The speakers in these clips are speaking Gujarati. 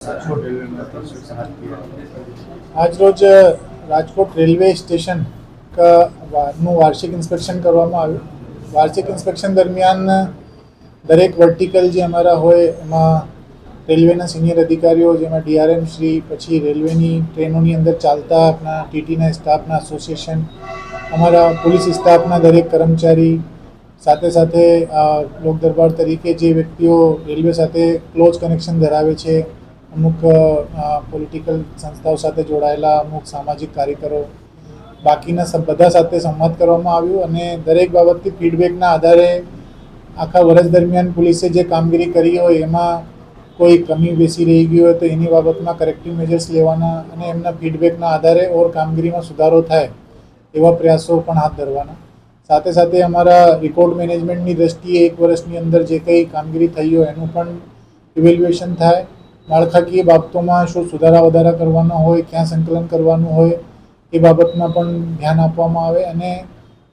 आज रोज राजकोट रेलवे स्टेशन નું વાર્ષિક ઇન્સ્પેક્શન કરવામાં આવ્યું. વાર્ષિક ઇન્સ્પેક્શન દરમિયાન દરેક વર્ટિકલ જે અમારા હોય એમાં રેલવેના સિનિયર અધિકારીઓ, જેમાં ડીઆરએમ શ્રી, પછી રેલવેની ટ્રેનોની અંદર ચાલતા આપણા ટીટીના સ્ટાફના એસોસિએશન, અમારા પોલીસ સ્ટાફના દરેક કર્મચારી, સાથે સાથે લોક દરબાર તરીકે જે વ્યક્તિઓ રેલવે સાથે ક્લોઝ કનેક્શન ધરાવે છે, અમુક પોલિટિકલ સંસ્થાઓ સાથે જોડાયેલા અમુક સામાજિક કાર્યકરો, બાકીના બધા સાથે સંવાદ કરવામાં આવ્યું અને દરેક બાબતથી ફીડબેકના આધારે આખા વર્ષ દરમિયાન પોલીસે જે કામગીરી કરી હોય એમાં કોઈ કમી બેસી રહી ગઈ હોય તો એની બાબતમાં કરેક્ટિવ મેજર્સ લેવાના અને એમના ફીડબેકના આધારે ઓર કામગીરીમાં સુધારો થાય એવા પ્રયાસો પણ હાથ ધરવાના. સાથે સાથે અમારા રિકોર્ડ મેનેજમેન્ટની દ્રષ્ટિએ એક વર્ષની અંદર જે કંઈ કામગીરી થઈ હોય એનું પણ ઇવેલ્યુએશન થાય. માળખાકીય બાબતોમાં શું સુધારા વધારા કરવાના હોય, ક્યાં સંકલન કરવાનું હોય એ બાબતમાં પણ ધ્યાન આપવામાં આવે અને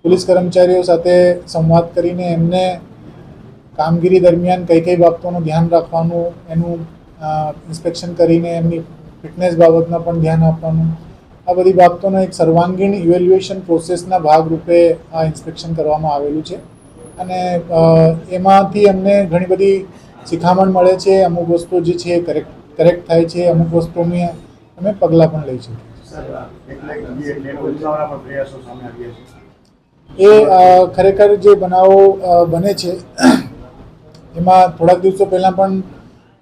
પોલીસ કર્મચારીઓ સાથે સંવાદ કરીને એમને કામગીરી દરમિયાન કઈ કઈ બાબતોનું ધ્યાન રાખવાનું, એનું ઇન્સ્પેક્શન કરીને એમની ફિટનેસ બાબતમાં પણ ધ્યાન આપવાનું. આ બધી બાબતોનો એક સર્વાંગીણ ઇવેલ્યુએશન પ્રોસેસના ભાગરૂપે આ ઇન્સ્પેક્શન કરવામાં આવેલું છે અને એમાંથી અમને ઘણી બધી શિખામણ મળે છે. અમુક વસ્તુ જે છે કરેક્ટ થાય છે, અમુક વસ્તુની અમે પગલાં પણ લઈ શકીએ. એ ખરેખર જે બનાવો બને છે એમાં થોડાક દિવસો પહેલાં પણ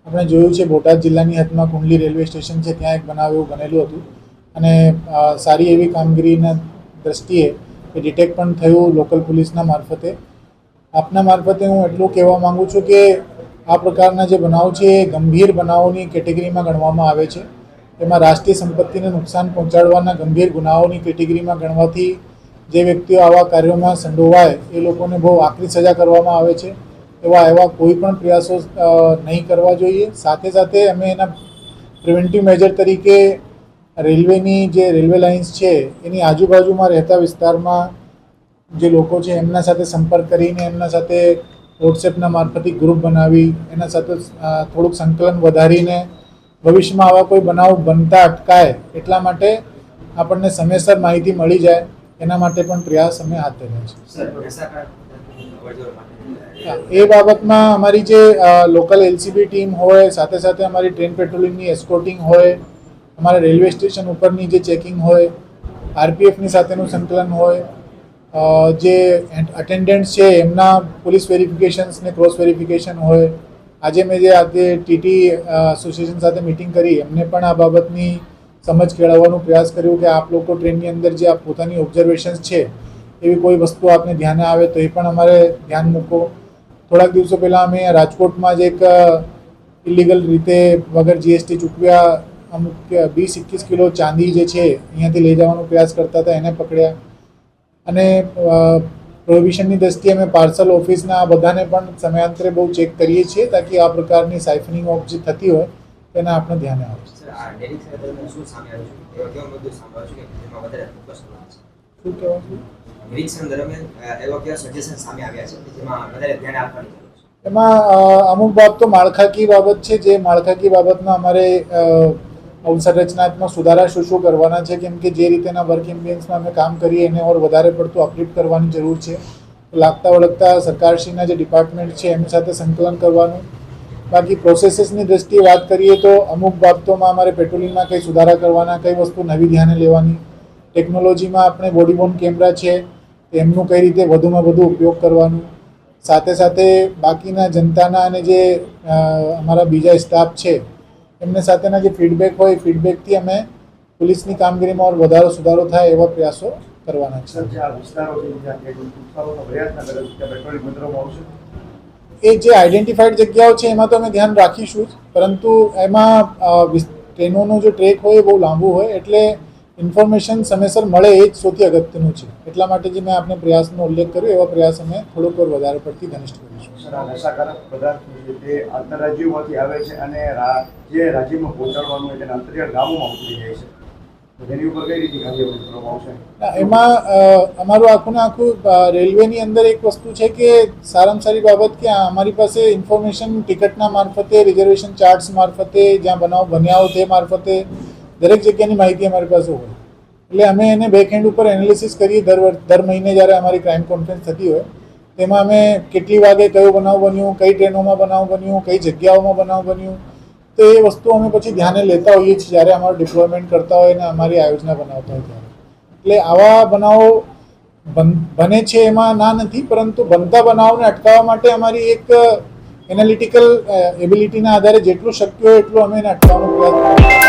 આપણે જોયું છે, બોટાદ જિલ્લાની હદમાં કુંડલી રેલવે સ્ટેશન છે, ત્યાં એક બનાવ એવું બનેલું હતું અને સારી એવી કામગીરીના દ્રષ્ટિએ એ ડિટેક્ટ પણ થયું લોકલ પોલીસના મારફતે. આપના મારફતે હું એટલું કહેવા માગું છું કે આ પ્રકારના જે બનાવ છે એ ગંભીર બનાવોની કેટેગરીમાં ગણવામાં આવે છે. એમાં રાષ્ટ્રીય સંપત્તિને નુકસાન પહોંચાડવાના ગંભીર ગુનાઓની કેટેગરીમાં ગણવાથી જે વ્યક્તિઓ આવા કાર્યોમાં સંડોવાય એ લોકોને બહુ આકરી સજા કરવામાં આવે છે. એવા કોઈ પણ પ્રયાસો નહીં કરવા જોઈએ. સાથે સાથે અમે એના પ્રિવેન્ટિવ મેજર તરીકે રેલવેની જે રેલવે લાઇન્સ છે એની આજુબાજુમાં રહેતા વિસ્તારમાં જે લોકો છે એમના સાથે સંપર્ક કરીને એમના સાથે વોટ્સએપના મારફતે ગ્રુપ બનાવી એના સાથે થોડુંક સંકલન વધારીને ભવિષ્યમાં આવા કોઈ બનાવ બનતા અટકાય એટલા માટે આપણને સમયસર માહિતી મળી જાય એના માટે પણ પ્રયાસ અમે હાથ ધર્યા છે. એ બાબતમાં અમારી જે લોકલ એલસીબી ટીમ હોય, સાથે સાથે અમારી ટ્રેન પેટ્રોલિંગની એસ્કોર્ટિંગ હોય, અમારા રેલવે સ્ટેશન ઉપરની જે ચેકિંગ હોય, આરપીએફની સાથેનું સંકલન હોય, જે અટેન્ડન્ટ છે એમના પોલીસ વેરિફિકેશન્સ ને ક્રોસ વેરિફિકેશન હોય. આજે મેં જે ટીટી એસોસિએશન સાથે મિટિંગ કરી એમને પણ આ બાબતની સમજ કેળવવાનો પ્રયાસ કર્યો કે આપ લોકો ટ્રેનની અંદર જે આ પોતાની ઓબ્ઝર્વેશન્સ છે એવી કોઈ વસ્તુ આપને ધ્યાને આવે તો એ પણ અમારે ધ્યાન મૂકો. થોડાક દિવસો પહેલાં અમે રાજકોટમાં જ એક ઇલીગલ રીતે વગર જીએસટી ચૂકવ્યા અમુક 20-21 કિલો ચાંદી જે છે અહીંયાથી લઈ જવાનો પ્રયાસ કરતા હતા, એને પકડ્યા અને પ્રોહિબિશનની દ્રષ્ટિએ અમે પાર્સલ ઓફિસના બધાને પણ સમયાંતરે બહુ ચેક કરીએ છીએ તાકી આ પ્રકારની સાયફનિંગ ઓફ જે થતી હોય તેને આપણે ધ્યાને આવે. એમાં અમુક બાબતો માળખાકીય બાબત છે, જે માળખાકીય બાબતમાં અમારે અવસંરચનાત્મક સુધારા શું કરવાના છે, કેમ કે જે રીતેના વર્ક એમ્બિયન્સમાં અમે કામ કરીએ એને ઓર વધારે પડતું અપલિફ્ટ કરવાની જરૂર છે. લાગતા વળગતા સરકારશ્રીના જે ડિપાર્ટમેન્ટ છે એમની સાથે સંકલન કરવાનું. બાકી પ્રોસેસીસની દ્રષ્ટિએ વાત કરીએ તો અમુક બાબતોમાં અમારે પેટ્રોલિંગમાં કંઈ સુધારા કરવાના, કઈ વસ્તુ નવી ધ્યાને લેવાની. ટેકનોલોજીમાં આપણે બોડી વોર્ન કેમેરા છે એમનું કઈ રીતે વધુમાં વધુ ઉપયોગ કરવાનું. સાથે સાથે બાકીના જનતાના અને જે અમારા બીજા સ્ટાફ છે એમને સાથેના જે ફીડબેક હોય ફીડબેકથી અમે પોલીસની કામગીરીમાં વધારો સુધારો થાય એવા પ્રયાસો કરવાના છે. એ જે આઈડેન્ટિફાઈડ જગ્યાઓ છે એમાં તો અમે ધ્યાન રાખીશું જ, પરંતુ એમાં ટ્રેનોનો જે ટ્રેક હોય એ બહુ લાંબુ હોય એટલે ઇન્ફોર્મેશન સમયસર મળે એ જ સૌથી અગત્યનું છે. એટલા માટે જે મેં આપણે પ્રયાસનો ઉલ્લેખ કર્યો એવા પ્રયાસ અમે થોડોક વધારે પડતી ઘનિષ્ઠ કરીશું. નશાકારક પદાર્થ તે આંતરરાજ્યોમાંથી આવે છે અને જે રાજ્યમાં પહોંચાડવાનું હોય તેના અંતરિયાળ ગામોમાં ઉતરી જાય છે. જેની ઉપર કઈ રીતે કાર્યવાહી કરવામાં આવશે? એમાં અમારું આખું ને આખું રેલવેની અંદર એક વસ્તુ છે કે સારામાં સારી બાબત કે અમારી પાસે ઇન્ફોર્મેશન ટિકિટના મારફતે, રિઝર્વેશન ચાર્ટ્સ મારફતે, જ્યાં બનાવ બન્યા હોય તે મારફતે દરેક જગ્યાની માહિતી અમારી પાસે હોય. એટલે અમે એને બેકહેન્ડ ઉપર એનાલિસિસ કરીએ દર મહિને જ્યારે અમારી ક્રાઇમ કોન્ફરન્સ થતી હોય તેમાં અમે કેટલી વાગે કયો બનાવ બન્યું, કઈ ટ્રેનોમાં બનાવ બન્યું, કઈ જગ્યાઓમાં બનાવ બન્યું, તો એ વસ્તુ અમે પછી ધ્યાને લેતા હોઈએ છીએ જ્યારે અમારું ડિપ્લોયમેન્ટ કરતા હોય અને અમારી આયોજના બનાવતા હોય ત્યારે. એટલે આવા બનાવો બને છે એમાં ના નથી, પરંતુ બનતા બનાવોને અટકાવવા માટે અમારી એક એનાલિટિકલ એબિલિટીના આધારે જેટલું શક્ય હોય એટલું અમે એને અટકાવવાનો પ્રયાસ કરીએ.